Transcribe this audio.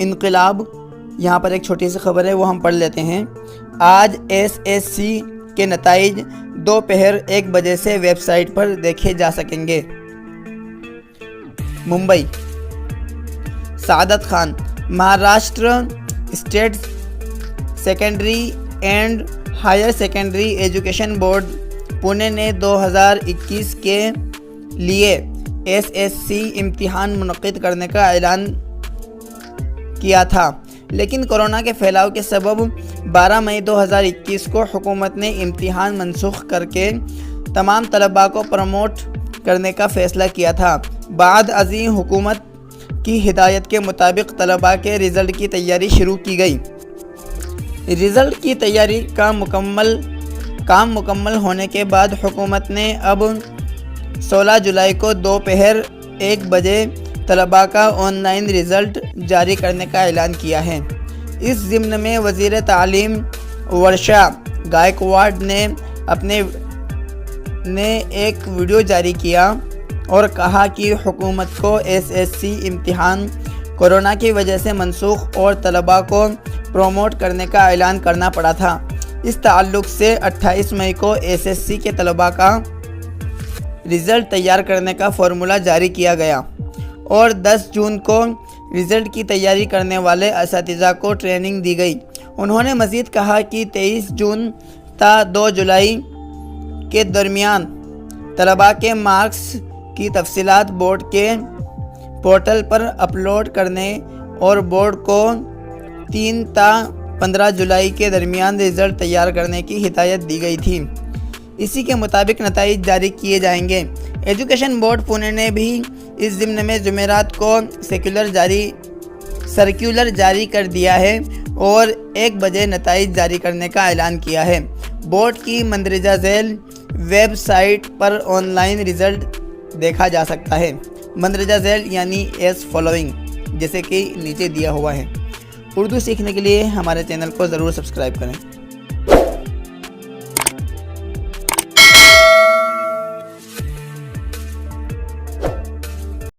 انقلاب، یہاں پر ایک چھوٹی سی خبر ہے وہ ہم پڑھ لیتے ہیں۔ آج SSC کے نتائج دوپہر 1 بجے سے ویب سائٹ پر دیکھے جا سکیں گے۔ Mumbai, Saadat Khan, Maharashtra State Secondary and Higher Secondary Education Board Pune نے 2021 کے لیے SSC امتحان منعقد کرنے کا اعلان کیا تھا، لیکن کورونا کے پھیلاؤ کے سبب 12 مئی 2021 کو حکومت نے امتحان منسوخ کر کے تمام طلباء کو پروموٹ کرنے کا فیصلہ کیا تھا۔ بعد ازیں حکومت کی ہدایت کے مطابق طلباء کے رزلٹ کی تیاری شروع کی گئی۔ رزلٹ کی تیاری کا مکمل ہونے کے بعد حکومت نے اب 16 جولائی کو دوپہر 1 بجے طلباء کا آن لائن رزلٹ جاری کرنے کا اعلان کیا ہے۔ اس ضمن میں وزیر تعلیم ورشا گائیکواڈ نے ایک ویڈیو جاری کیا اور کہا کہ حکومت کو SSC امتحان کورونا کی وجہ سے منسوخ اور طلباء کو پروموٹ کرنے کا اعلان کرنا پڑا تھا۔ اس تعلق سے 28 مئی کو SSC کے طلباء کا رزلٹ تیار کرنے کا فارمولہ جاری کیا گیا اور 10 جون کو رزلٹ کی تیاری کرنے والے اساتذہ کو ٹریننگ دی گئی۔ انہوں نے مزید کہا کہ 23 جون تا 2 جولائی کے درمیان طلباء کے مارکس کی تفصیلات بورڈ کے پورٹل پر اپلوڈ کرنے اور بورڈ کو 3 تا 15 جولائی کے درمیان رزلٹ تیار کرنے کی ہدایت دی گئی تھی۔ اسی کے مطابق نتائج جاری کیے جائیں گے۔ ایجوکیشن بورڈ پونے نے بھی اس ضمن میں جمعرات کو سرکولر جاری کر دیا ہے اور 1 بجے نتائج جاری کرنے کا اعلان کیا ہے۔ بورڈ کی مندرجہ ذیل ویب سائٹ پر آن لائن رزلٹ دیکھا جا سکتا ہے۔ مندرجہ ذیل یعنی ایز فالوئنگ، جیسے کہ نیچے دیا ہوا ہے۔ اردو سیکھنے کے لیے ہمارے چینل کو ضرور سبسکرائب کریں۔